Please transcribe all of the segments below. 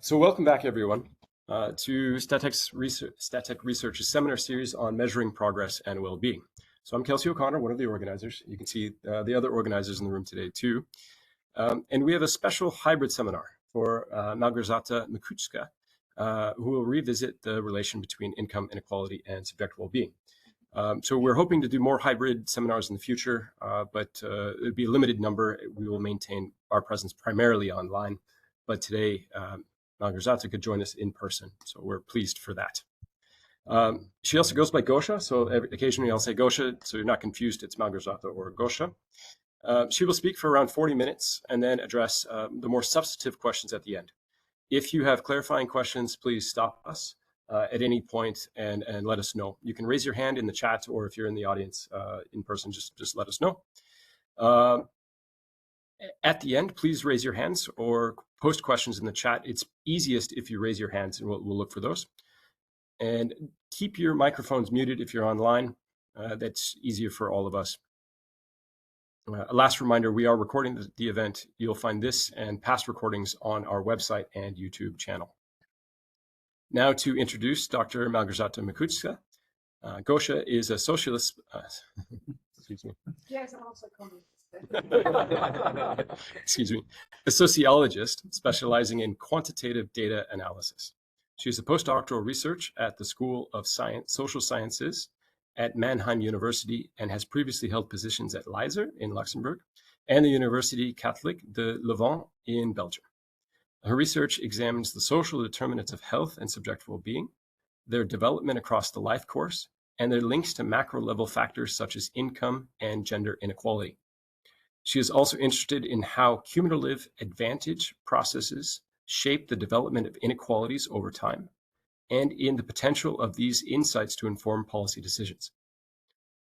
So welcome back, everyone, to Statech Research's seminar series on measuring progress and well-being. So I'm Kelsey O'Connor, one of the organizers. You can see the other organizers in the room today, too. And we have a special hybrid seminar for Malgorzata Mikucka, who will revisit the relation between income inequality and subjective well-being. So we're hoping to do more hybrid seminars in the future, but it'll be a limited number. We will maintain our presence primarily online. But today, Malgorzata could join us in person, so we're pleased for that. She also goes by Gosha, so occasionally I'll say Gosha, so you're not confused, it's Malgorzata or Gosha. She will speak for around 40 minutes and then address the more substantive questions at the end. If you have clarifying questions, please stop us at any point and let us know. You can raise your hand in the chat, or if you're in the audience in person, just let us know. At the end, please raise your hands or post questions in the chat. It's easiest if you raise your hands, and we'll look for those. And keep your microphones muted if you're online. That's easier for all of us. A last reminder, we are recording the event. You'll find this and past recordings on our website and YouTube channel. Now to introduce Dr. Malgorzata Mikucka. Gosha is a socialist. Excuse me. Yes, I'm also coming. Excuse me, a sociologist specializing in quantitative data analysis. She is a postdoctoral research at the School of Social Sciences at Mannheim University and has previously held positions at Leiden in Luxembourg and the University Catholique de Leuven in Belgium. Her research examines the social determinants of health and subjective well-being, their development across the life course, and their links to macro-level factors such as income and gender inequality. She is also interested in how cumulative advantage processes shape the development of inequalities over time, and in the potential of these insights to inform policy decisions.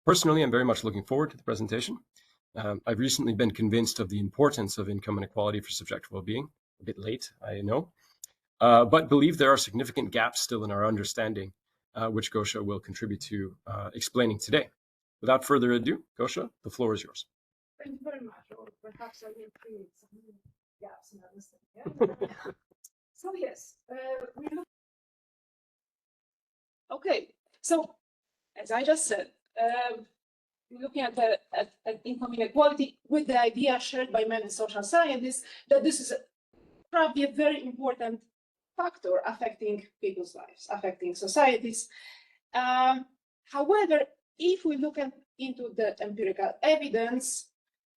Personally, I'm very much looking forward to the presentation. I've recently been convinced of the importance of income inequality for subjective well-being. A bit late, I know, but believe there are significant gaps still in our understanding, which Gosha will contribute to explaining today. Without further ado, Gosha, the floor is yours. Thank you very much. Or perhaps I will create some gaps in understanding. Yeah? So yes, we look. Okay, so as I just said, we're looking at income inequality with the idea shared by many social scientists that this is probably a very important factor affecting people's lives, affecting societies. However, if we look into the empirical evidence,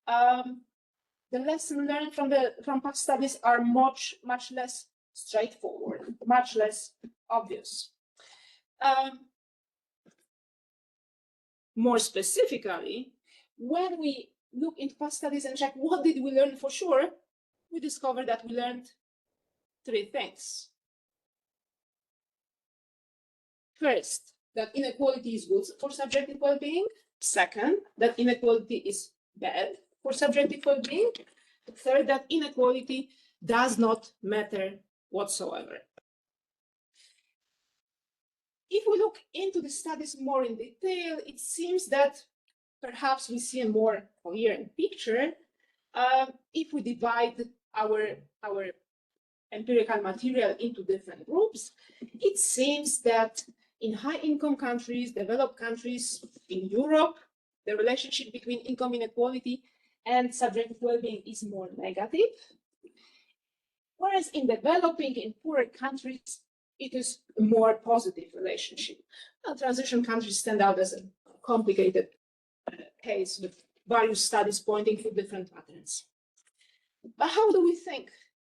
the lessons learned from past studies are much less straightforward, much less obvious. More specifically, when we look into past studies and check what did we learn for sure, we discover that we learned three things. First, that inequality is good for subjective well-being. Second, that inequality is bad for subjective well-being. Third, that inequality does not matter whatsoever. If we look into the studies more in detail, it seems that perhaps we see a more coherent picture if we divide our empirical material into different groups. It seems that in high-income countries, developed countries in Europe, the relationship between income inequality and subjective well-being is more negative. Whereas in developing, in poorer countries, it is a more positive relationship. Well, transition countries stand out as a complicated case with various studies pointing to different patterns. But how do we think?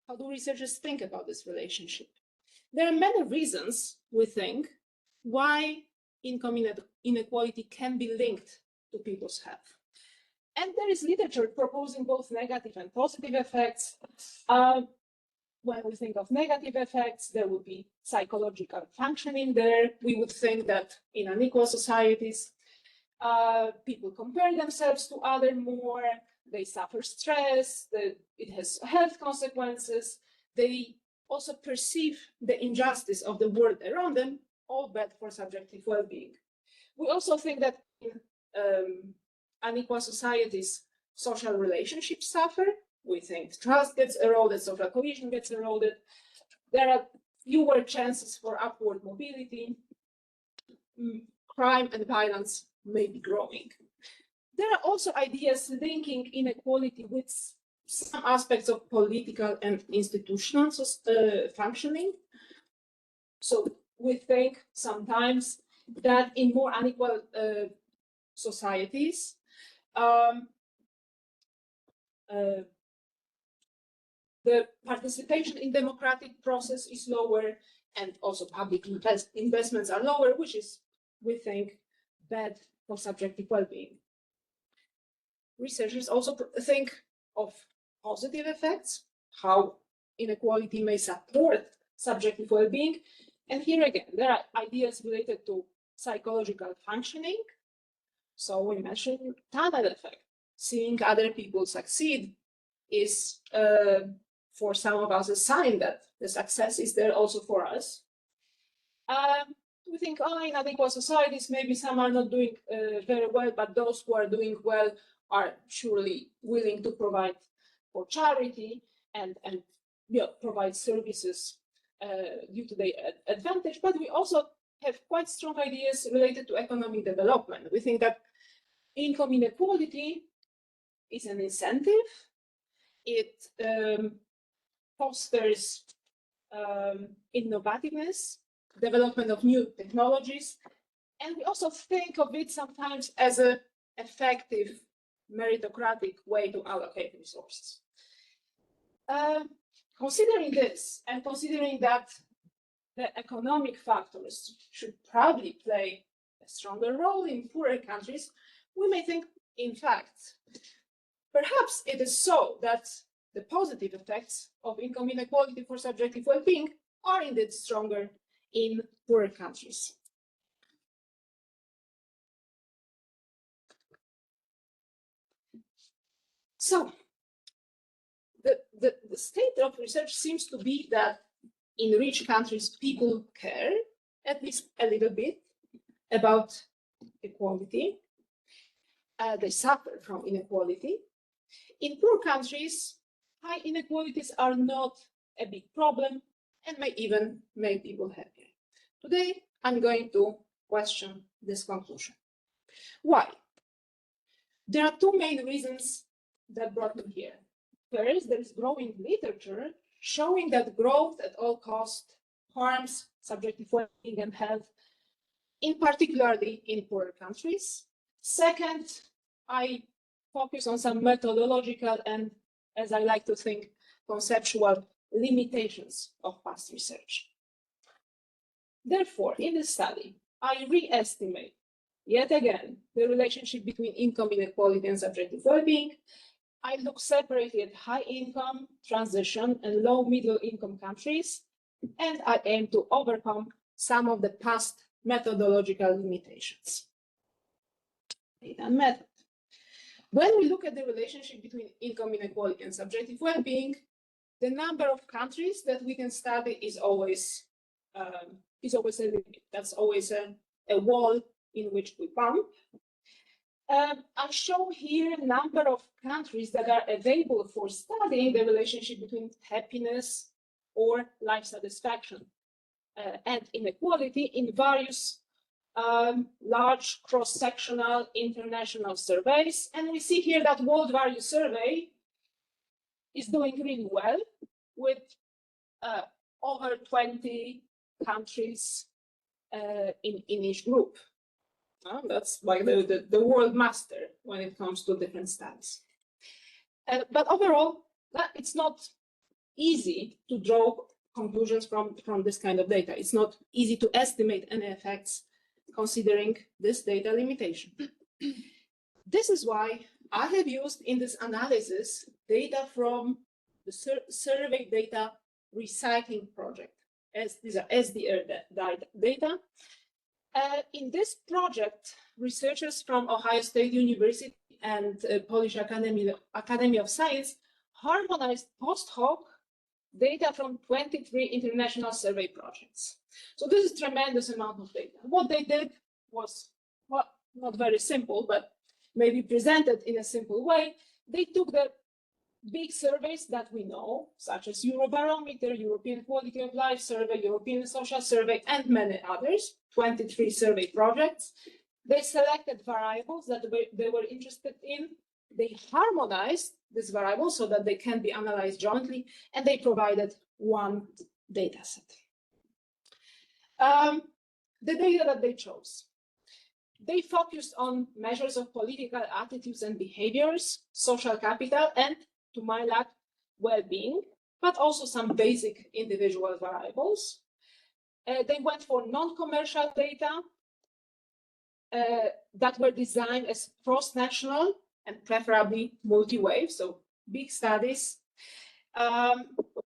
How do researchers think about this relationship? There are many reasons, we think, why income inequality can be linked to people's health. And there is literature proposing both negative and positive effects. When we think of negative effects, there would be psychological functioning there. We would think that in unequal societies, people compare themselves to others more, they suffer stress, it has health consequences, they also perceive the injustice of the world around them, all bad for subjective well-being. We also think that in unequal societies, social relationships suffer. We think trust gets eroded, social cohesion gets eroded. there are fewer chances for upward mobility. Crime and violence may be growing. There are also ideas linking inequality with some aspects of political and institutional functioning. So we think sometimes that in more unequal societies, the participation in democratic process is lower, and also public investments are lower, which is, we think, bad for subjective well-being. Researchers also think of positive effects, how inequality may support subjective well-being. And here again, there are ideas related to psychological functioning. So we mentioned tunnel effect. Seeing other people succeed is, for some of us, a sign that the success is there also for us. We think, in unequal societies, maybe some are not doing very well, but those who are doing well are surely willing to provide for charity and provide services due to their advantage. But we also have quite strong ideas related to economic development. We think that income inequality is an incentive. It fosters innovativeness, development of new technologies, and we also think of it sometimes as an effective meritocratic way to allocate resources. Considering this, and considering that the economic factors should probably play a stronger role in poorer countries, we may think, in fact, perhaps it is so that the positive effects of income inequality for subjective well-being are indeed stronger in poorer countries. So the state of research seems to be that in rich countries, people care at least a little bit about equality. They suffer from inequality. In poor countries, high inequalities are not a big problem and may even make people happier. Today, I'm going to question this conclusion. Why? There are two main reasons that brought me here. First, there is growing literature showing that growth at all costs harms subjective well-being and health, in particularly in poorer countries. Second, I focus on some methodological and, as I like to think, conceptual limitations of past research. Therefore, in this study, I re-estimate, yet again, the relationship between income inequality and subjective well-being. I look separately at high-income, transition, and low-middle-income countries, and I aim to overcome some of the past methodological limitations. Data method. When we look at the relationship between income inequality and subjective well-being, the number of countries that we can study is always a limit. That's always a wall in which we bump. I show here a number of countries that are available for studying the relationship between happiness or life satisfaction and inequality in various large cross-sectional international surveys. And we see here that World Value Survey is doing really well with over 20 countries in each group. That's like the world master when it comes to different studies. But overall, it's not easy to draw conclusions from this kind of data. It's not easy to estimate any effects considering this data limitation. This is why I have used in this analysis data from the survey data recycling project, as these are SDR data. In this project, researchers from Ohio State University and Polish Academy of Science harmonized post-hoc data from 23 international survey projects. So this is a tremendous amount of data. What they did was, well, not very simple, but maybe presented in a simple way. They took the big surveys that we know, such as Eurobarometer, European Quality of Life Survey, European Social Survey, and many others, 23 survey projects. They selected variables that they were interested in. They harmonized these variables so that they can be analyzed jointly, and they provided one data set. The data that they chose. They focused on measures of political attitudes and behaviors, social capital, and, to my luck, well-being, but also some basic individual variables. They went for non-commercial data that were designed as cross-national and preferably multi-wave, so big studies.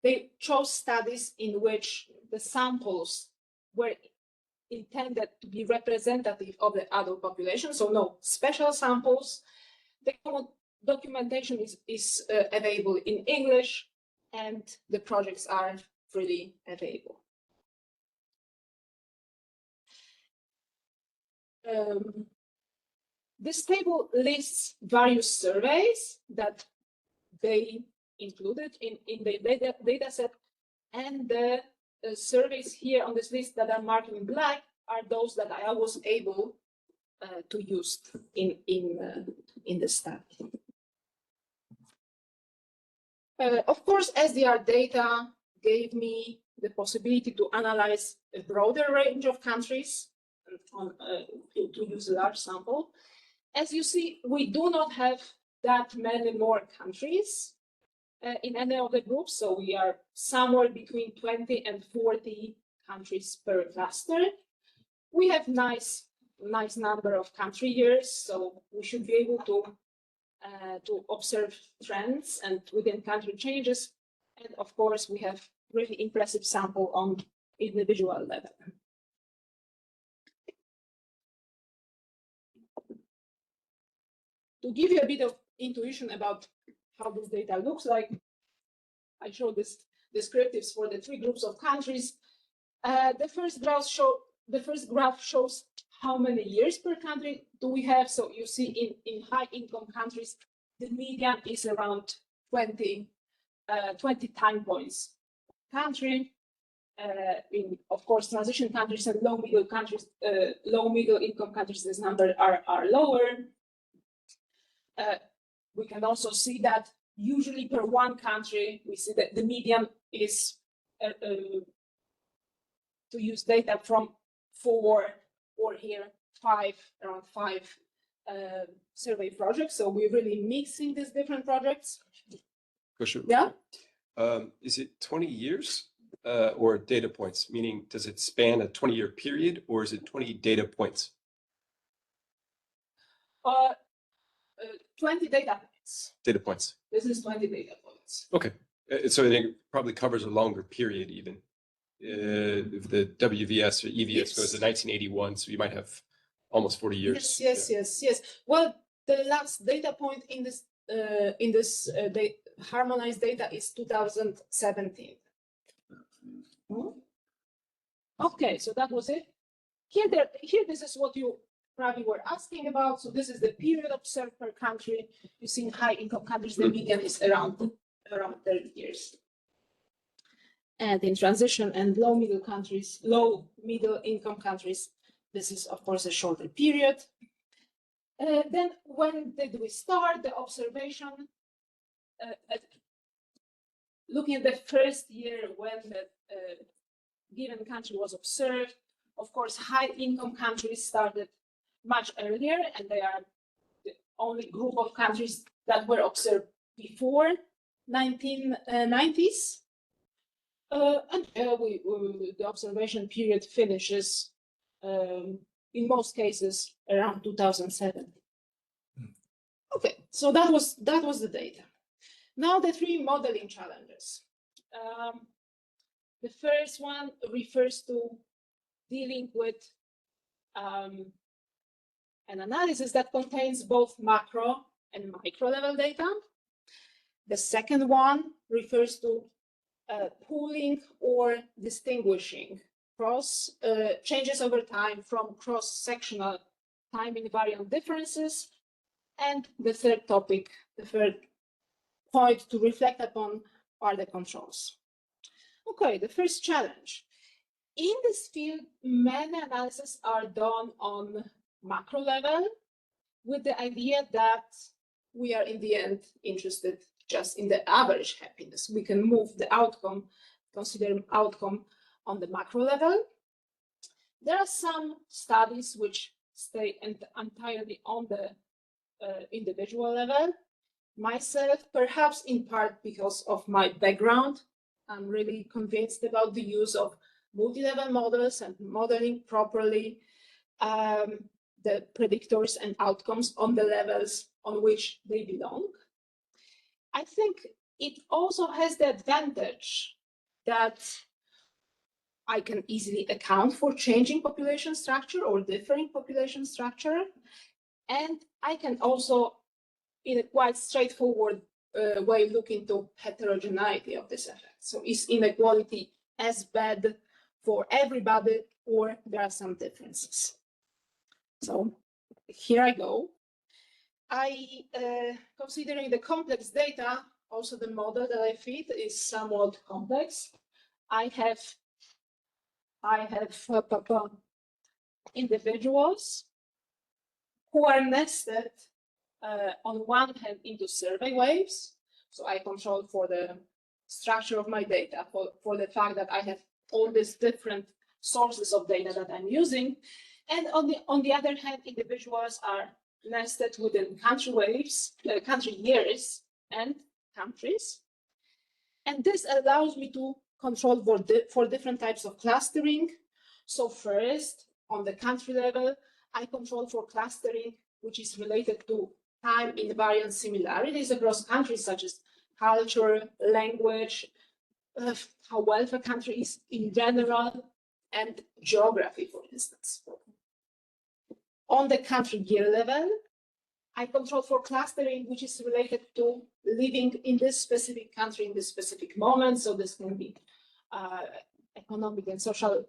They chose studies in which the samples were intended to be representative of the adult population, so no special samples. The documentation is available in English, and the projects are freely available. This table lists various surveys that they included in the data set, and the surveys here on this list that are marked in black are those that I was able to use in the study. Of course, SDR data gave me the possibility to analyze a broader range of countries to use a large sample. As you see, we do not have that many more countries in any of the groups, so we are somewhere between 20 and 40 countries per cluster. We have nice number of country years, so we should be able to observe trends and within country changes. And of course, we have really impressive sample on individual level. To give you a bit of intuition about how this data looks like, I show this descriptives for the three groups of countries. The first graph shows how many years per country do we have. So you see in high income countries, the median is around 20 time points per country. In, of course, transition countries and low middle income countries, this number are lower. We can also see that usually per one country, we see that the median is to use data from 4 or here 5, around 5 survey projects. So we're really mixing these different projects. Question. Yeah. Is it 20 years or data points? Meaning, does it span a 20-year period or is it 20 data points? 20 data points. Data points. This is 20 data points. Okay. So I think it probably covers a longer period even. If the WVS or EVS goes to 1981, so you might have almost 40 years. Yes. Well, the last data point in this harmonized data is 2017. Okay, so that was it. Here, this is what you probably were asking about. So this is the period observed per country. You see in high income countries, the median is around 30 years. And in transition and low middle income countries, this is of course a shorter period. Then when did we start the observation? Looking at the first year when the given country was observed, of course, high income countries started much earlier, and they are the only group of countries that were observed before 1990s. And the observation period finishes in most cases around 2007. Okay, so that was the data. Now the three modeling challenges. The first one refers to dealing with an analysis that contains both macro and micro level data. The second one refers to pooling or distinguishing changes over time from cross-sectional time invariant differences. And the third topic, the third point to reflect upon are the controls. Okay, the first challenge. In this field, many analyses are done on macro level with the idea that we are in the end interested just in the average happiness. We can move the outcome, consider outcome on the macro level. There are some studies which stay entirely on the individual level. Myself, perhaps in part because of my background, I'm really convinced about the use of multi-level models and modeling properly the predictors and outcomes on the levels on which they belong. I think it also has the advantage that I can easily account for changing population structure or differing population structure. And I can also, in a quite straightforward way, look into heterogeneity of this effect. So is inequality as bad for everybody, or there are some differences? So here I go. Considering the complex data, also the model that I fit is somewhat complex. I have individuals who are nested on one hand into survey waves. So I control for the structure of my data, for the fact that I have all these different sources of data that I'm using. And on the other hand, individuals are nested within country waves, country years and countries. And this allows me to control for different types of clustering. So first, on the country level, I control for clustering, which is related to time invariant similarities across countries, such as culture, language, how wealthy a country is in general, and geography, for instance. On the country year level, I control for clustering, which is related to living in this specific country in this specific moment. So this can be economic and social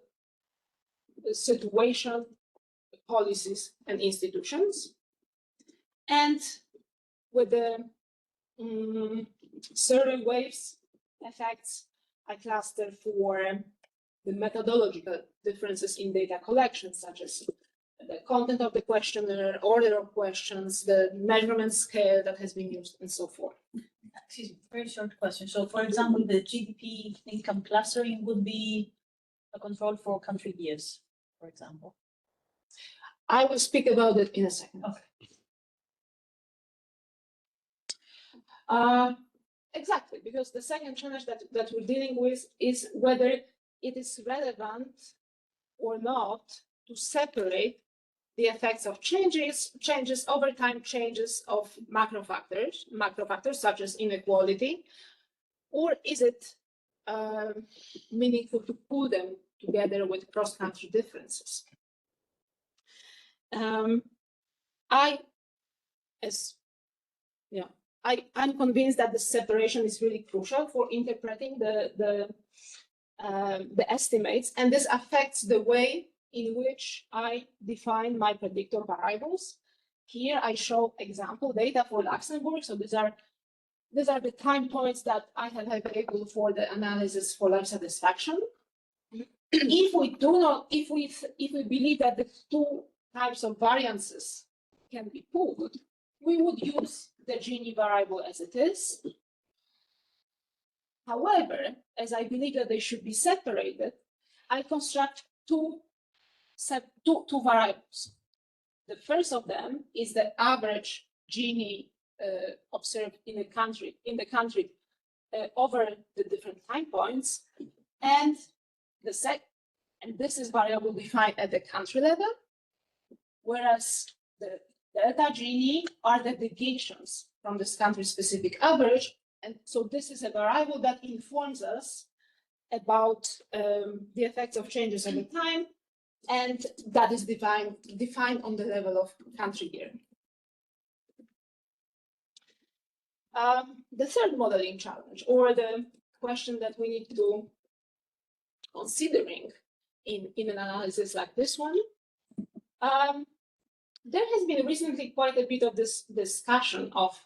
situation, policies, and institutions. And with the survey waves effects, I cluster for the methodological differences in data collection, such as the content of the questionnaire, order of questions, the measurement scale that has been used, and so forth. Excuse me, very short question. So, for example, the GDP income clustering would be a control for country years, for example. I will speak about it in a second. Okay. Exactly, because the second challenge that we're dealing with is whether it is relevant or not to separate the effects of changes over time, changes of macro factors such as inequality, or is it meaningful to pull them together with cross-country differences? I'm convinced that the separation is really crucial for interpreting the estimates, and this affects the way in which I define my predictor variables. Here I show example data for Luxembourg. So these are the time points that I have available for the analysis for life satisfaction. If we believe that the two types of variances can be pooled, we would use the Gini variable as it is. However, as I believe that they should be separated, I construct two variables. The first of them is the average Gini observed in the country over the different time points, and this is variable defined at the country level, whereas the delta Gini are the deviations from this country-specific average, and so this is a variable that informs us about the effects of changes over time, and that is defined on the level of country year. The third modeling challenge, or the question that we need to considering in an analysis like this one, there has been recently quite a bit of this discussion of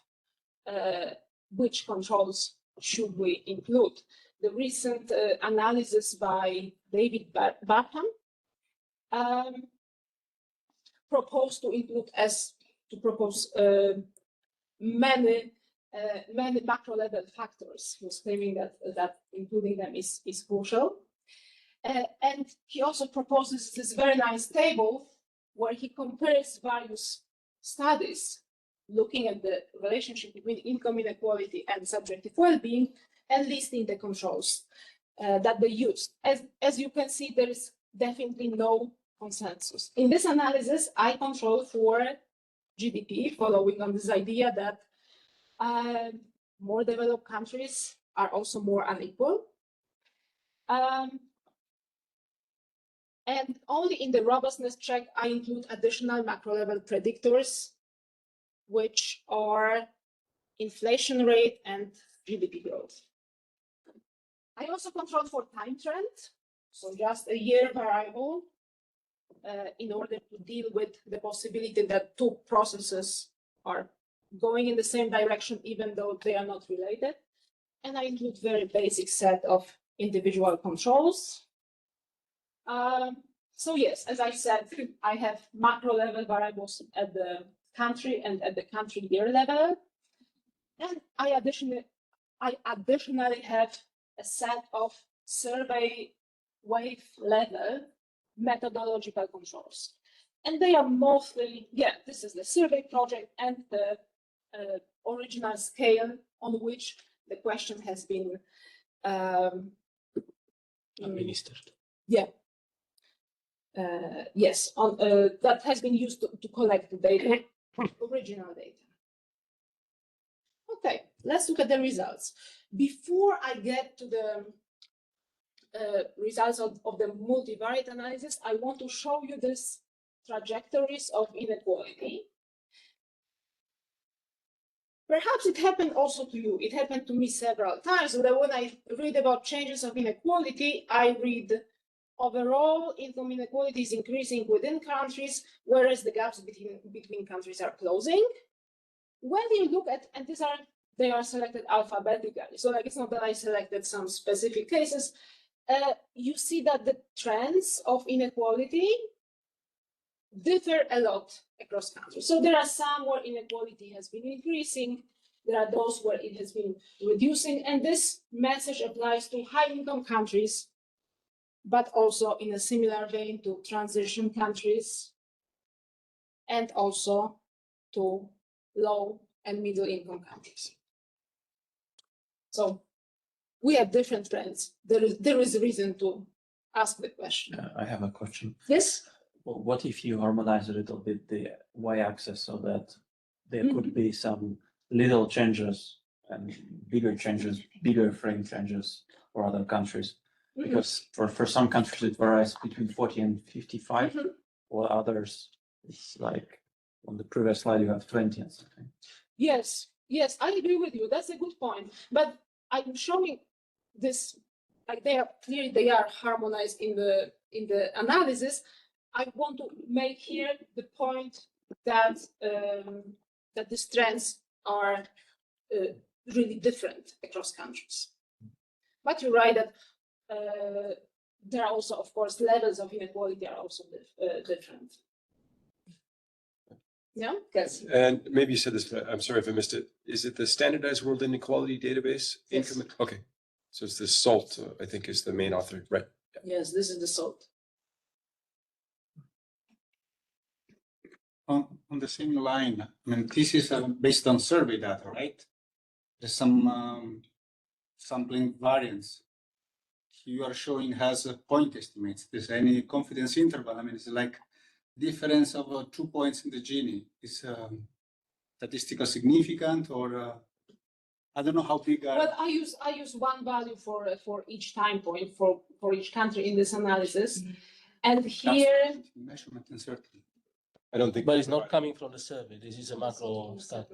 which controls should we include. The recent analysis by David Barham proposed to include many macro level factors. He was claiming that including them is crucial. And he also proposes this very nice table where he compares various studies looking at the relationship between income inequality and subjective well-being and listing the controls that they used. As you can see, there is definitely no consensus. In this analysis, I control for GDP, following on this idea that more developed countries are also more unequal. And only in the robustness check, I include additional macro level predictors, which are inflation rate and GDP growth. I also control for time trend, so just a year variable, in order to deal with the possibility that two processes are going in the same direction, even though they are not related. And I include very basic set of individual controls. So yes, as I said, I have macro level variables at the country and at the country year level. And I additionally have a set of survey wave level methodological controls. And they are mostly, this is the survey project and the original scale on which the question has been administered. Yes, that has been used to collect the data, original data. Okay, let's look at the results. Before I get to the results of the multivariate analysis, I want to show you these trajectories of inequality. Perhaps it happened also to you. It happened to me several times. But when I read about changes of inequality, I read overall income inequality is increasing within countries, whereas the gaps between countries are closing. When you look at, and they are selected alphabetically, so like it's not that I selected some specific cases, you see that the trends of inequality differ a lot across countries. So there are some where inequality has been increasing, there are those where it has been reducing, and this message applies to high-income countries, but also in a similar vein to transition countries, and also to low and middle income countries. So we have different trends. There is a reason to ask the question. I have a question. Yes? Well, what if you harmonize a little bit the y-axis so that there could be some little changes and bigger changes, bigger frame changes for other countries? Because for some countries it varies between 40 and 55, or others it's like on the previous slide you have 20 and something. Yes, I agree with you. That's a good point. But I'm showing this, like they are harmonized in the analysis. I want to make here the point that that these trends are really different across countries. But you're right that there are also, of course, levels of inequality are also different. Yeah, yes. And maybe you said this, but I'm sorry if I missed it. Is it the Standardized World Inequality Database? Yes. Income? Okay. So it's the SALT, I think, is the main author, right? Yeah. Yes, this is the SALT. On the same line, I mean, this is based on survey data, right? There's some sampling variance. You are showing has a point estimates. Is there any confidence interval? I mean, it's like difference of 2 points in the Gini. Is statistical significant, or I don't know how big are. Well, I use one value for each time point for each country in this analysis, and here Measurement uncertainty. I don't think. But it's not coming from the survey. This is a macro study.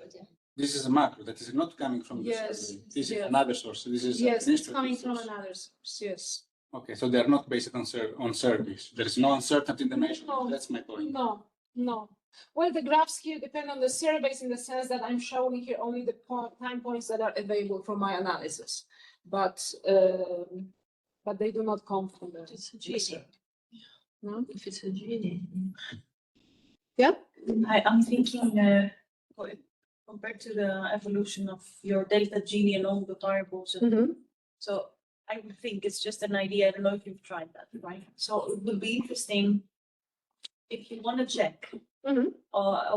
This is a macro that is not coming from the survey. This is another source. So this is it's coming from another source. Yes. Okay, so they're not based on surveys. There is no uncertainty in the measurement. That's my point. No. Well, the graphs here depend on the surveys in the sense that I'm showing here only the time points that are available from my analysis, but they do not come from the. It's a GD. No? If it's a GD. Yeah. I'm thinking compared to the evolution of your delta Gini and all the variables. So I would think it's just an idea. I don't know if you've tried that, right? So it would be interesting if you want to check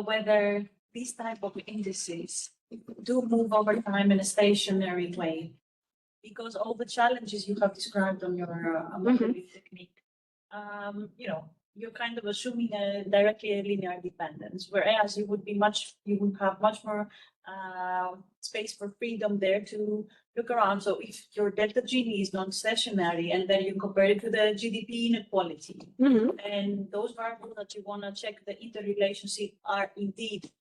whether these type of indices do move over time in a stationary way, because all the challenges you have described on your modeling technique, you know, you're kind of assuming directly a linear dependence, whereas you would have much more space for freedom there to look around. So if your delta Gini is non-stationary, and then you compare it to the GDP inequality, and those variables that you want to check the interrelationship are indeed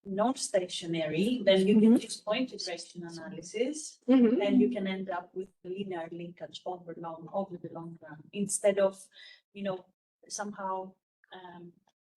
non-stationary, then you can use point regression analysis, and you can end up with linear linkage over the long run, instead of, you know, somehow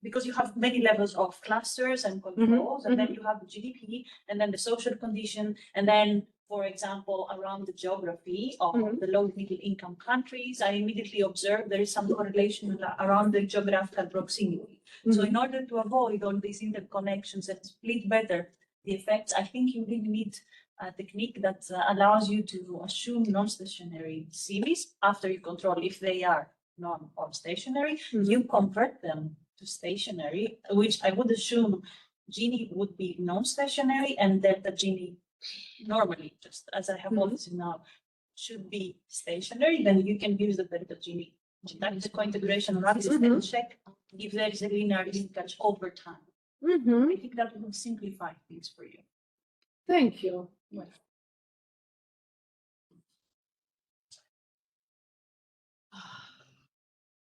because you have many levels of clusters and controls, and then you have the GDP, and then the social condition, and then, for example, around the geography of the low middle income countries, I immediately observe there is some correlation around the geographical proximity. So in order to avoid all these interconnections and split better the effects, I think you really need a technique that allows you to assume non-stationary series after you control if they are non or stationary. You convert them to stationary, which I would assume Gini would be non-stationary and delta Gini normally, just as a hypothesis now, should be stationary. Then you can use the delta Gini statistical integration analysis and check if there is a linear linkage over time. I think that would simplify things for you. Thank you. Well.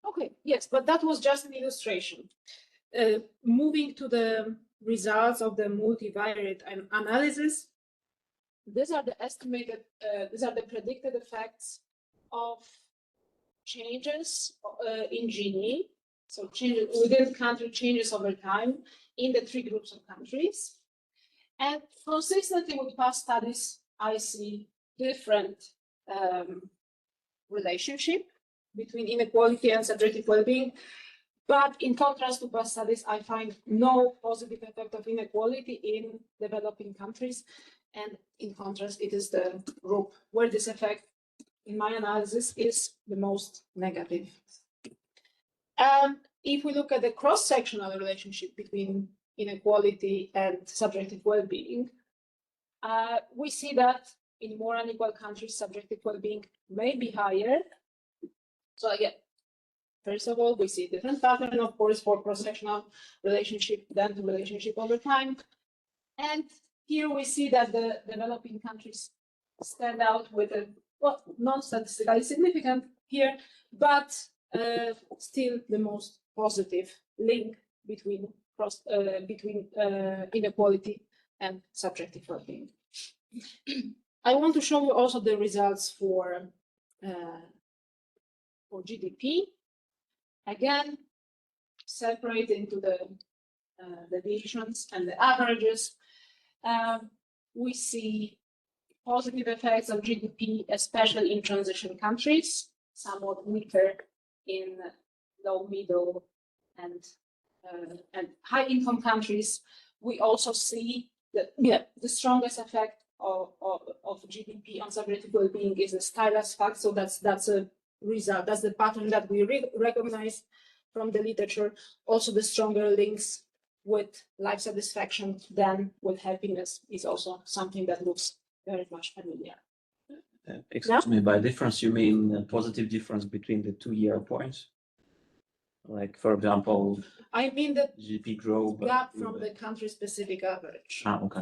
Okay, yes, but that was just an illustration. Moving to the results of the multivariate analysis, these are the estimated, these are the predicted effects of changes in Gini, so changes within country, changes over time in the three groups of countries. And consistently with past studies, I see different relationship between inequality and subjective well-being. But in contrast to past studies, I find no positive effect of inequality in developing countries. And in contrast, it is the group where this effect, in my analysis, is the most negative. And if we look at the cross-sectional relationship between inequality and subjective well-being, we see that in more unequal countries, subjective well-being may be higher. So again, first of all, we see different pattern, of course, for cross-sectional relationship than the relationship over time. And here we see that the developing countries stand out with a, well, non-statistically significant here, but still the most positive link between inequality and subjective well-being. I want to show you also the results for GDP. Again, separate into the deviations and the averages. We see positive effects of GDP, especially in transition countries, somewhat weaker in low, middle, and high income countries. We also see that the strongest effect of GDP on subjective well-being is the stylus fact. So that's a result. That's the pattern that we recognize from the literature. Also, the stronger links with life satisfaction than with happiness is also something that looks very much familiar. Excuse me, by difference, you mean a positive difference between the 2-year points? Like, for example, I mean the GDP growth gap from the country-specific average. Okay.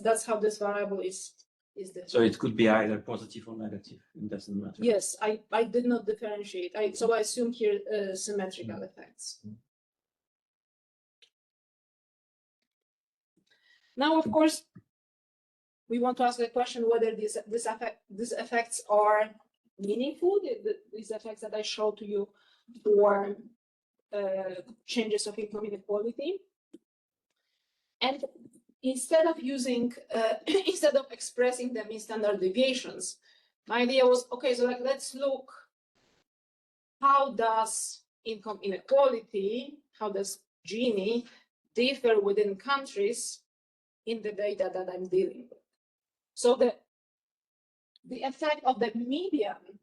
That's how this variable is different. So it could be either positive or negative. It doesn't matter. Yes, I did not differentiate. So I assume here symmetrical effects. Now, of course, we want to ask the question whether these effects are meaningful. These effects that I showed to you for changes of income inequality. And instead of using, instead of expressing them in standard deviations, my idea was, okay, so like, let's look, how does income inequality, how does Gini differ within countries in the data that I'm dealing with? So the effect of the median,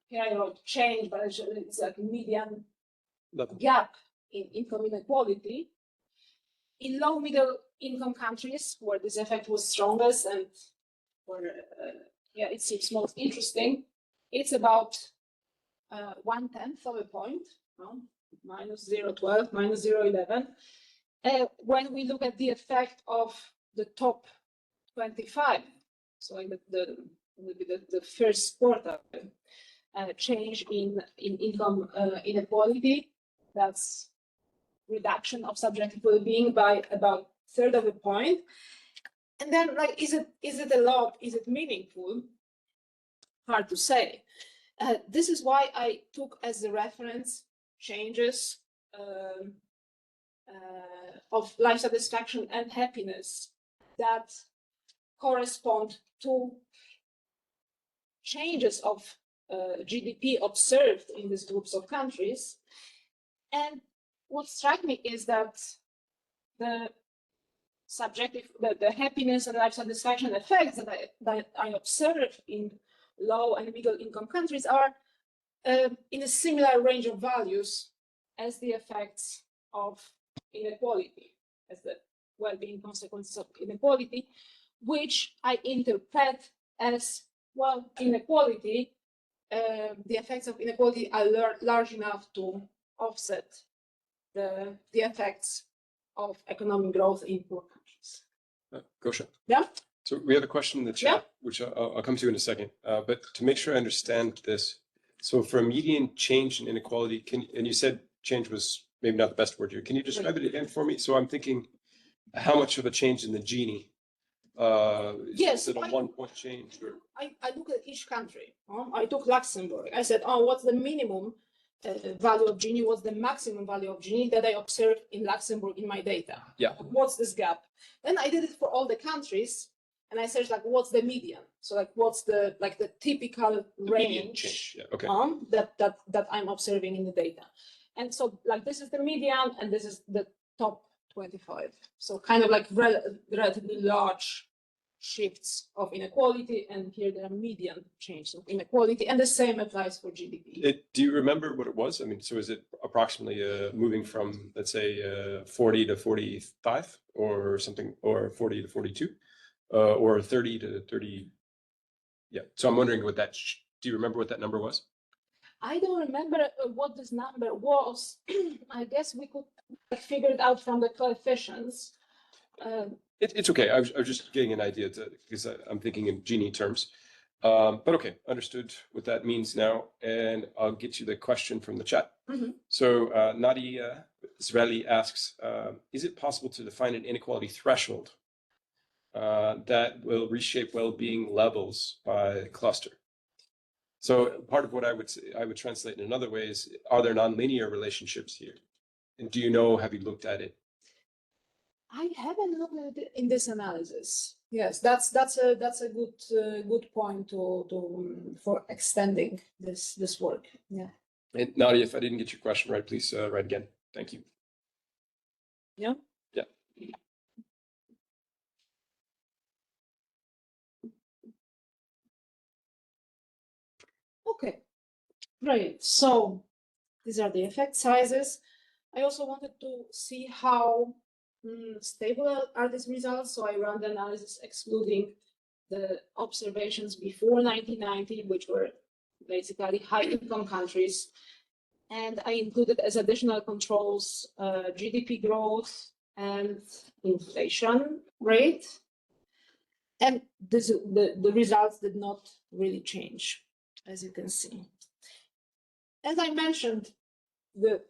here I wrote change, but it's like median gap in income inequality. In low middle income countries where this effect was strongest and where it seems most interesting, it's about 1/10 of a point, minus 0.12, minus 0.11. When we look at the effect of the top 25, so like the first quarter change in income inequality, that's reduction of subjective well-being by about 1/3 of a point. And then, like, is it a lot? Is it meaningful? Hard to say. This is why I took as a reference changes of life satisfaction and happiness that correspond to changes of GDP observed in these groups of countries. And what struck me is that the subjective, the happiness and life satisfaction effects that I observe in low and middle income countries are in a similar range of values as the effects of inequality, as the well-being consequences of inequality, which I interpret as, well, inequality, the effects of inequality are large enough to offset the effects of economic growth in poor countries. Gosha. Yeah. So we have a question in the chat, which I'll come to in a second. But to make sure I understand this, so for a median change in inequality, and you said change was maybe not the best word here. Can you describe it again for me? So I'm thinking, how much of a change in the Gini? Yes, is it a 1-point change? Or? I look at each country. I took Luxembourg. I said, what's the minimum value of Gini? What's the maximum value of Gini that I observed in Luxembourg in my data? Yeah. What's this gap? Then I did it for all the countries, and I searched like, what's the median? So like, what's the typical range that I'm observing in the data? And so like, this is the median, and this is the top 25. So kind of like relatively large shifts of inequality, and here there are median changes of inequality, and the same applies for GDP. Do you remember what it was? I mean, so is it approximately moving from, let's say, 40 to 45 or something, or 40 to 42, or 30 to 30? Yeah. So I'm wondering what that, do you remember what that number was? I don't remember what this number was. I guess we could figure it out from the coefficients. It's okay. I was just getting an idea because I'm thinking in Gini terms. But okay, understood what that means now. And I'll get you the question from the chat. Mm-hmm. So Nadia Israeli asks, is it possible to define an inequality threshold that will reshape well-being levels by cluster? So part of what I would say, I would translate in another way is, are there nonlinear relationships here? And do you know, have you looked at it? I haven't looked at it in this analysis. Yes, that's a good point for extending this work. Yeah. And Nadia, if I didn't get your question right, please write again. Thank you. Yeah. Yeah. Okay, great. So these are the effect sizes. I also wanted to see how stable are these results. So I ran the analysis excluding the observations before 1990, which were basically high-income countries. And I included as additional controls GDP growth and inflation rate. And the results did not really change, as you can see. As I mentioned, the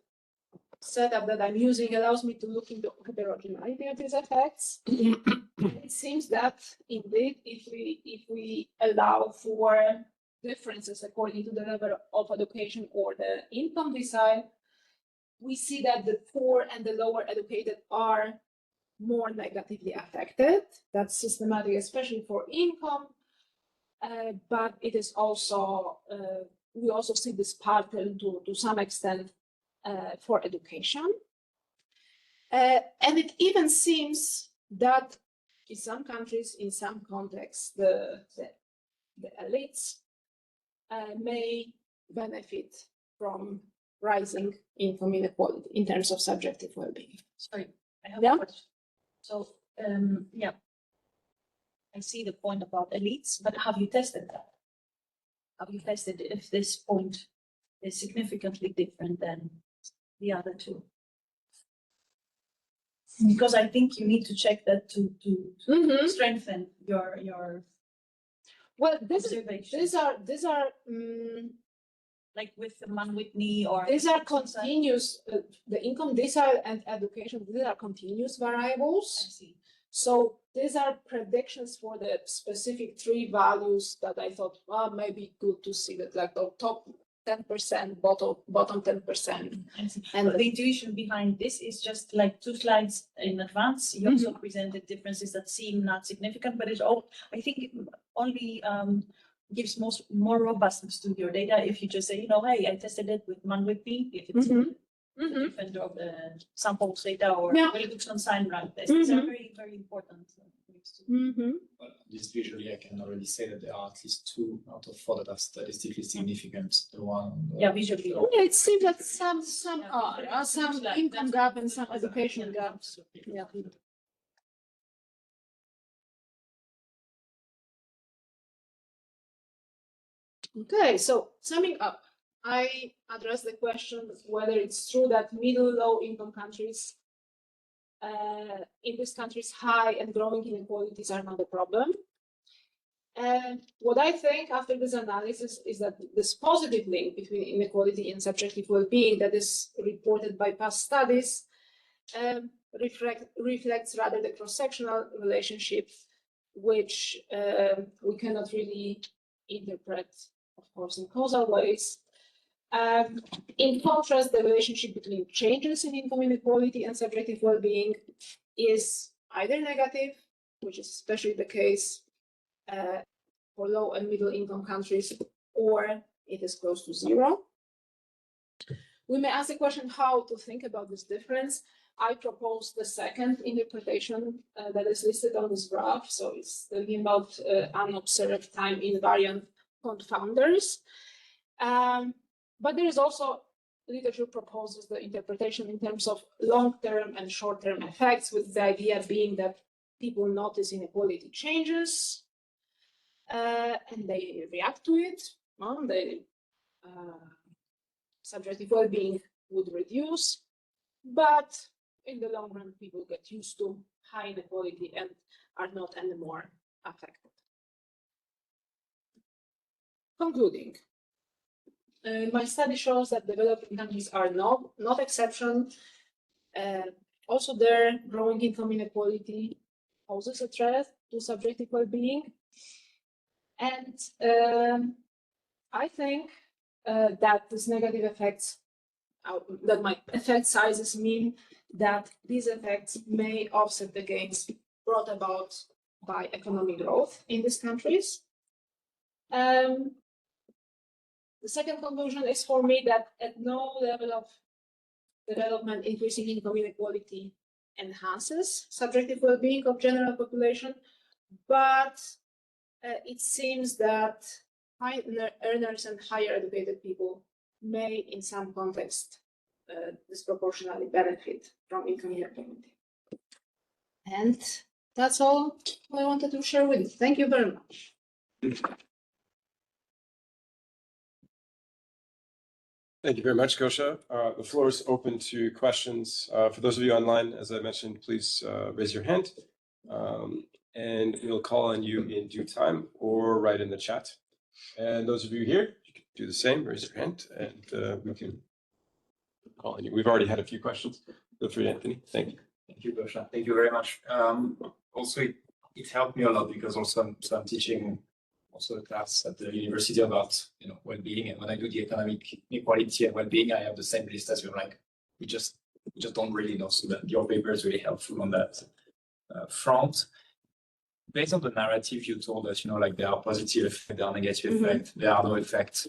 setup that I'm using allows me to look into heterogeneity of these effects. It seems that indeed, if we allow for differences according to the level of education or the income decile, we see that the poor and the lower educated are more negatively affected. That's systematic, especially for income, but it is also, we also see this pattern to some extent for education. And it even seems that in some countries, in some contexts, the elites may benefit from rising income inequality in terms of subjective well-being. Sorry, I have a question. So, yeah, I see the point about elites, but have you tested that? Have you tested if this point is significantly different than the other two? Because I think you need to check that to strengthen your well, observation. these are like with the man Whitney or these are continuous. The income, and education, these are continuous variables. I see. So these are predictions for the specific three values that I thought, well, maybe good to see that, like the top 10%, bottom 10%. And the intuition behind this is just like 2 slides in advance. You also presented differences that seem not significant, but I think it only gives more robustness to your data if you just say, hey, I tested it with Man-Whitney, if it's different of the sample data or Wilkinson sign rank test. These are very, very important. Well, just visually, I can already say that there are at least 2 out of 4 that are statistically significant. The one, Visually. Yeah, it seems that some are some income gap and some education gaps. Yeah. Okay, so summing up, I addressed the question whether it's true that middle-low income countries, in these countries, high and growing inequalities are not a problem. And what I think after this analysis is that this positive link between inequality and subjective well-being that is reported by past studies reflects rather the cross-sectional relationship, which we cannot really interpret, of course, in causal ways. In contrast, the relationship between changes in income inequality and subjective well-being is either negative, which is especially the case for low and middle income countries, or it is close to 0. We may ask the question how to think about this difference. I propose the second interpretation that is listed on this graph. So it's thinking about unobserved time invariant confounders. But there is also literature proposes the interpretation in terms of long-term and short-term effects, with the idea being that people notice inequality changes and they react to it. Subjective well-being would reduce, but in the long run, people get used to high inequality and are not anymore affected. Concluding, my study shows that developing countries are not exception. Also, their growing income inequality poses a threat to subjective well-being. And I think that these negative effects, that my effect sizes mean that these effects may offset the gains brought about by economic growth in these countries. The second conclusion is for me that at no level of development, increasing income inequality enhances subjective well-being of general population, but it seems that high earners and higher educated people may, in some context, disproportionately benefit from income inequality. And that's all I wanted to share with you. Thank you very much. Thank you very much, Gosia. The floor is open to questions. For those of you online, as I mentioned, please raise your hand and we'll call on you in due time or write in the chat. And those of you here, you can do the same, raise your hand and we can call on you. We've already had a few questions. Feel free, Anthony. Thank you. Thank you, Gosia. Thank you very much. Also, it helped me a lot because also I'm teaching also a class at the university about well-being, and when I do the economic inequality and well-being, I have the same list as you, like we just don't really know. So that your paper is really helpful on that front. Based on the narrative you told us, like there are positive effects, there are negative effects, there are no effects.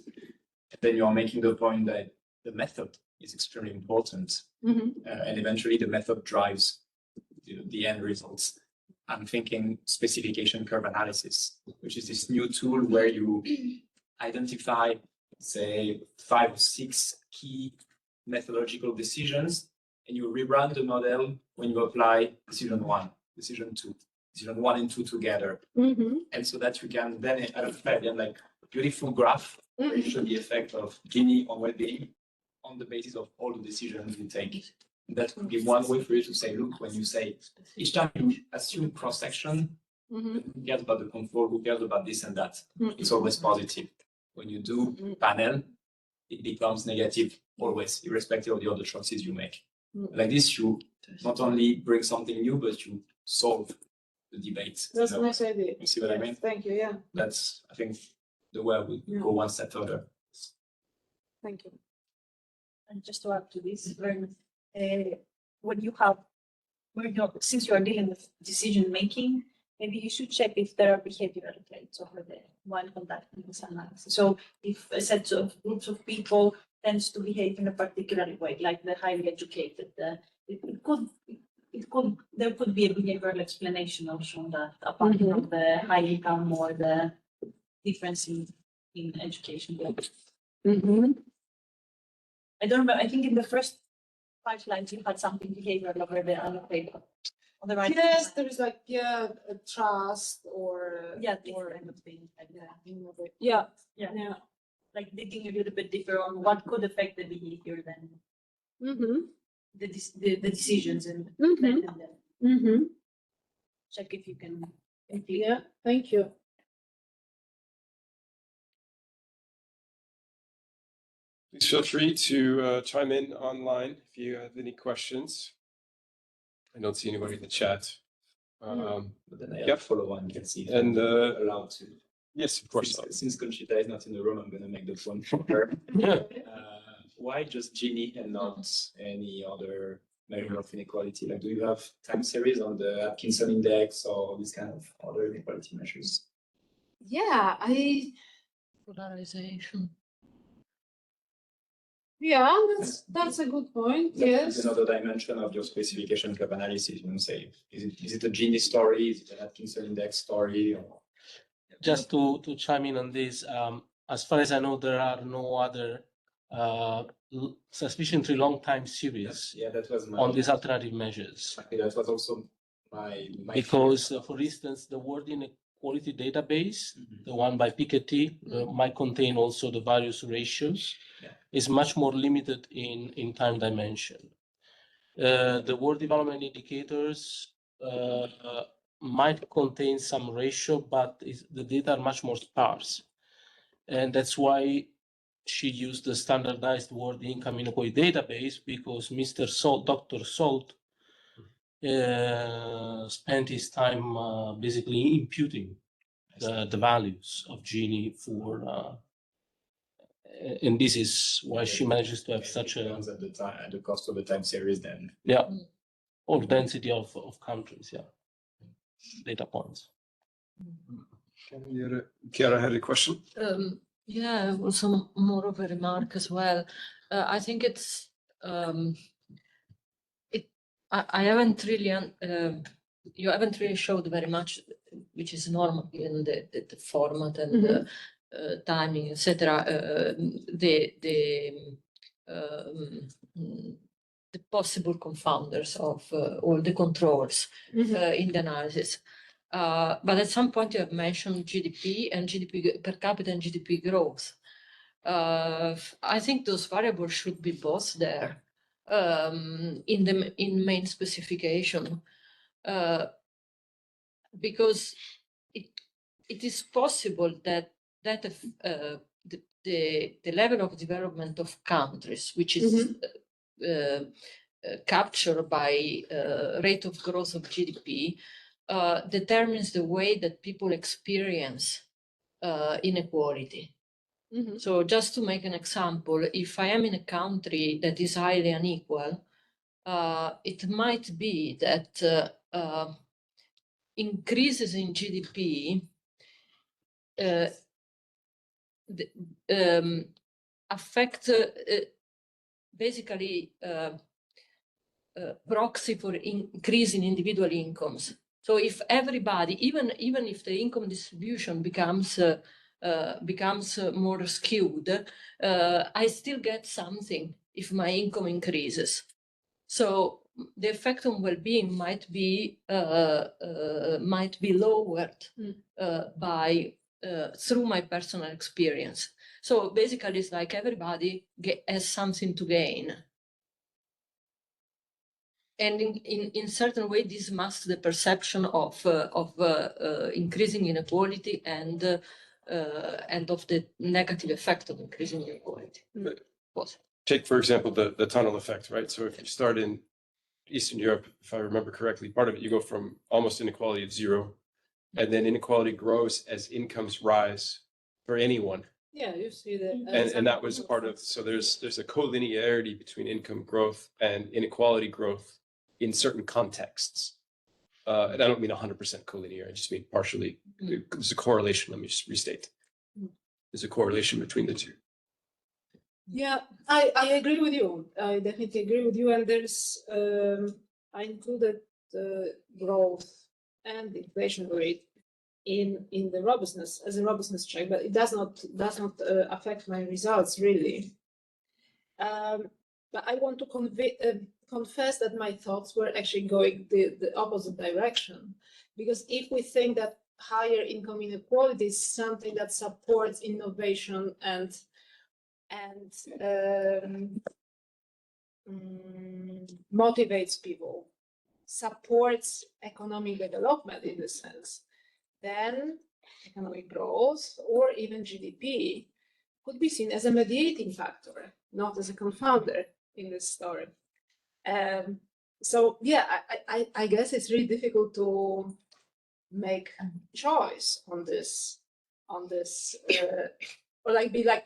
And then you are making the point that the method is extremely important. And eventually the method drives the end results. I'm thinking specification curve analysis, which is this new tool where you identify, say, 5 or 6 key methodological decisions, and you rerun the model when you apply decision 1, decision 2, decision 1 and 2 together. And so that you can then identify like a beautiful graph where you show the effect of Gini on well-being on the basis of all the decisions you take. That could be one way for you to say, look, when you say, each time you assume cross-section, who cares about the control, who cares about this and that? It's always positive. When you do panel, it becomes negative always, irrespective of the other choices you make. Like this, you not only bring something new, but you solve the debate. That's a nice idea. You see what I mean? Thank you, yeah. That's, I think, the way we go one step further. Thank you. And just to add to this, since you are dealing with decision making, maybe you should check if there are behavioral traits over there while conducting this analysis. So if a set of groups of people tends to behave in a particular way, like the highly educated, there could be a behavioral explanation also on that, apart from the high income or the difference in education levels. I don't remember. I think in the first 5 slides you had something behavioral over there on the paper. On the right. Yes, there is like a trust or different of things like that. yeah. Like digging a little bit deeper on what could affect the behavior then. The decisions and check if you can. Yeah, thank you. Please feel free to chime in online if you have any questions. I don't see anybody in the chat. But then I have follow-on, you can see. And allowed to. yes, of course. Since Conchita is not in the room, I'm going to make the phone for her. Why just Gini and not any other measure of inequality? Like, do you have time series on the Atkinson index or these kind of other inequality measures? Yeah, polarization. Yeah, that's a good point. Yes. Another dimension of your specification curve analysis. Say, is it a Gini story? Is it an Atkinson index story? Or... Just to chime in on this, as far as I know, there are no other sufficiently long time series that was on these alternative measures. That was also my because, for instance, the World Inequality database, the one by Piketty, might contain also the various ratios. Is much more limited in time dimension. The World Development Indicators might contain some ratio, but the data are much more sparse. And that's why she used the standardized World Income Inequality database, because Dr. Salt spent his time basically imputing the values of Gini for and this is why she manages to have such a at the cost of the time series then. Yeah, or density of countries, data points. Chiara had a question. Yeah, also more of a remark as well. I think it's I haven't really you haven't really showed very much, which is normal in the format and the timing, etc. The possible confounders of all the controls in the analysis. But at some point you have mentioned GDP and GDP per capita and GDP growth. I think those variables should be both there in main specification, because it is possible that the level of development of countries, which is captured by rate of growth of GDP, determines the way that people experience inequality. So just to make an example, if I am in a country that is highly unequal, it might be that increases in GDP affect basically proxy for increase in individual incomes. So if everybody, even if the income distribution becomes more skewed, I still get something if my income increases. So the effect on well-being might be lowered by through my personal experience. So basically, it's like everybody has something to gain. And in certain way, this masks the perception of increasing inequality and of the negative effect of increasing inequality. Take, for example, the tunnel effect, right? So if you start in Eastern Europe, if I remember correctly, part of it, you go from almost inequality of 0, and then inequality grows as incomes rise for anyone. Yeah, you see that. And that was part of, so there's a collinearity between income growth and inequality growth in certain contexts. And I don't mean 100% collinear, I just mean partially. There's a correlation, let me just restate. There's a correlation between the two. Yeah, I agree with you. I definitely agree with you. And there's, I included the growth and inflation rate in the robustness as a robustness check, but it does not affect my results really. But I want to confess that my thoughts were actually going the opposite direction, because if we think that higher income inequality is something that supports innovation and motivates people, supports economic development in this sense, then economic growth or even GDP could be seen as a mediating factor, not as a confounder in this story. So yeah, I guess it's really difficult to make a choice on this, or like be like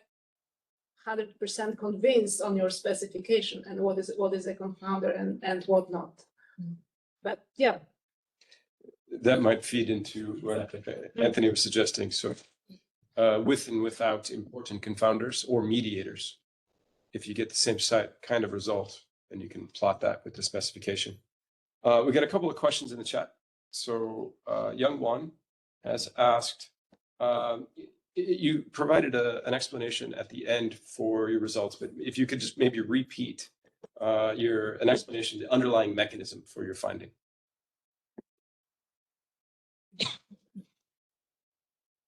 100% convinced on your specification and what is a confounder and what not. But yeah. That might feed into what I think Anthony was suggesting. So with and without important confounders or mediators, if you get the same kind of result, then you can plot that with the specification. We got a couple of questions in the chat. So Young Wan has asked, you provided an explanation at the end for your results, but if you could just maybe repeat an explanation, the underlying mechanism for your finding.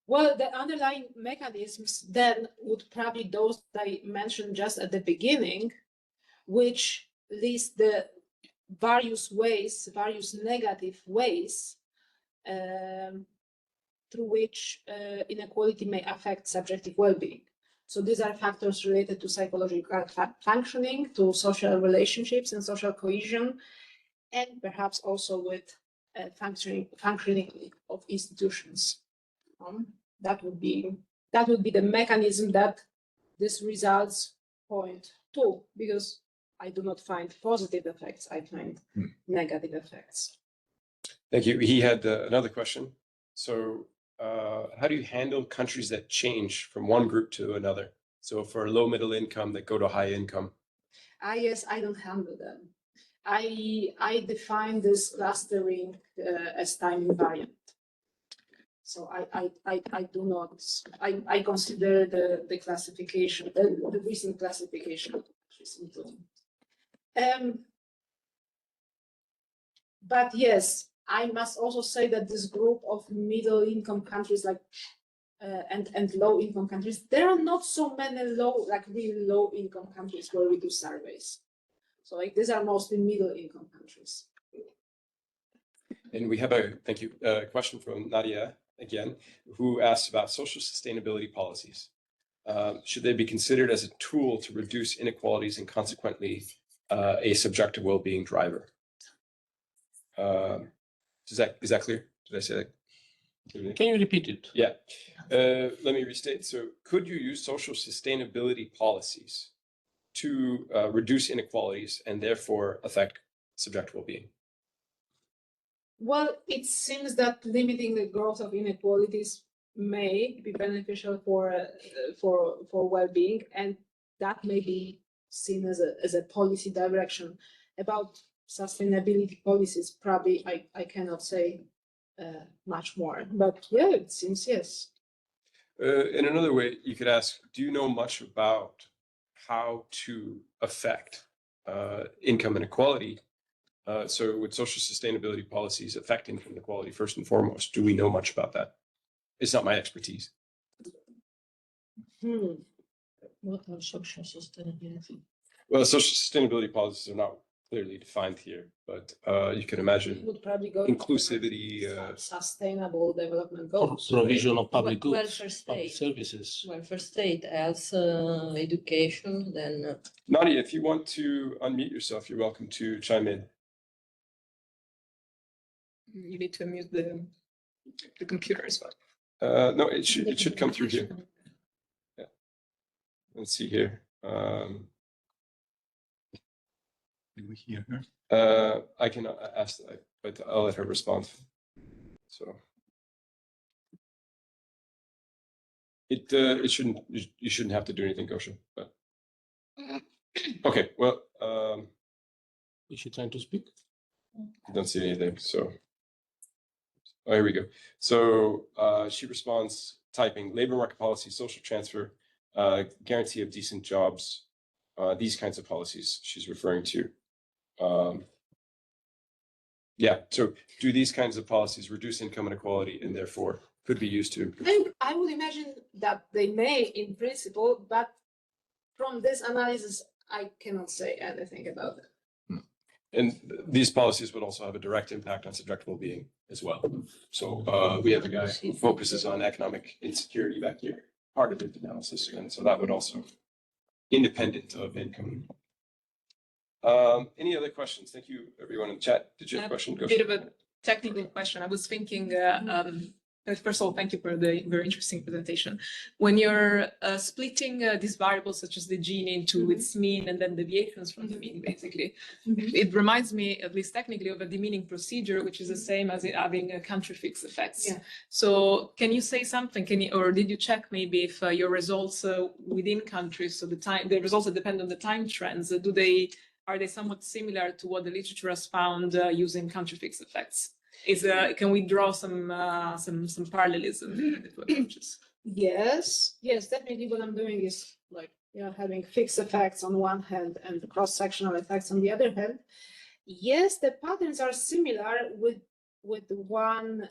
Well, the underlying mechanisms then would probably those that I mentioned just at the beginning, which list the various ways, various negative ways through which inequality may affect subjective well-being. So these are factors related to psychological functioning, to social relationships and social cohesion, and perhaps also with functioning of institutions. That would be the mechanism that these results point to, because I do not find positive effects, I find negative effects. Thank you. He had another question. So how do you handle countries that change from one group to another? So for low middle income that go to high income? Yes, I don't handle them. I define this clustering as time invariant. So I do not, I consider the classification, the recent classification. But yes, I must also say that this group of middle income countries like and low income countries, there are not so many really low income countries where we do surveys. So like these are mostly middle income countries. And we have a question from Nadia again, who asks about social sustainability policies. Should they be considered as a tool to reduce inequalities and consequently a subjective well-being driver? Is that clear? Did I say that? Can you repeat it? Yeah. Let me restate. So could you use social sustainability policies to reduce inequalities and therefore affect subjective well-being? Well, it seems that limiting the growth of inequalities may be beneficial for well-being, and that may be seen as a policy direction. About sustainability policies, probably I cannot say much more, but yeah, it seems yes. In another way, you could ask, do you know much about how to affect income inequality? So would social sustainability policies affect income inequality first and foremost? Do we know much about that? It's not my expertise. What are social sustainability? Well, social sustainability policies are not clearly defined here, but you can imagine Would probably go inclusivity. Sustainable development goals. Provision of public goods, Welfare public state. services. Welfare state, health, education, then Nadia, if you want to unmute yourself, you're welcome to chime in. You need to unmute the computer as well. No, it should come through here. Yeah. Let's see here. Did we hear her? I can ask that, but I'll let her respond. So it shouldn't, you shouldn't have to do anything, Gosha, but okay, well, Is she trying to speak? I don't see anything, so oh, here we go. So she responds typing labor market policy, social transfer, guarantee of decent jobs, these kinds of policies she's referring to. Yeah, so do these kinds of policies reduce income inequality and therefore could be used to improve? I would imagine that they may in principle, but from this analysis, I cannot say anything about it. And these policies would also have a direct impact on subjective well-being as well. So we have a guy who focuses on economic insecurity back here, part of the analysis, and so that would also independent of income. Any other questions? Thank you, everyone in the chat. Did you have a question? A bit of a technical question. I was thinking, first of all, thank you for the very interesting presentation. When you're splitting these variables, such as the gene, into its mean and then deviations from the mean, basically, it reminds me, at least technically, of a demeaning procedure, which is the same as it having country fixed effects. Yeah. So can you say something? Or did you check maybe if your results within countries, so the results that depend on the time trends, are they somewhat similar to what the literature has found using country fixed effects? Can we draw some parallelism between the two approaches? Yes, definitely. What I'm doing is like having fixed effects on one hand and cross-sectional effects on the other hand. Yes, the patterns are similar with one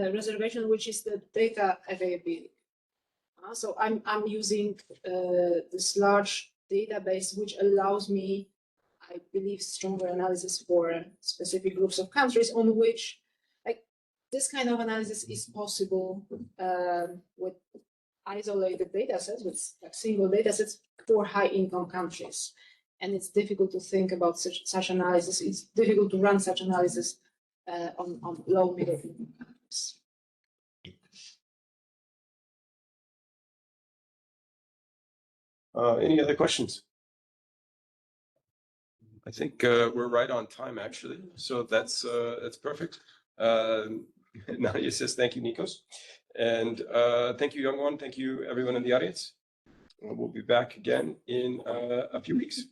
reservation, which is the data availability. So I'm using this large database, which allows me, I believe, stronger analysis for specific groups of countries on which, like, this kind of analysis is possible with isolated data sets, with like single data sets for high-income countries. And it's difficult to think about such analysis. It's difficult to run such analysis on low-middle-income countries. Any other questions? I think we're right on time, actually. So that's perfect. Nadia says thank you, Nikos. And thank you, young one. Thank you, everyone in the audience. We'll be back again in a few weeks.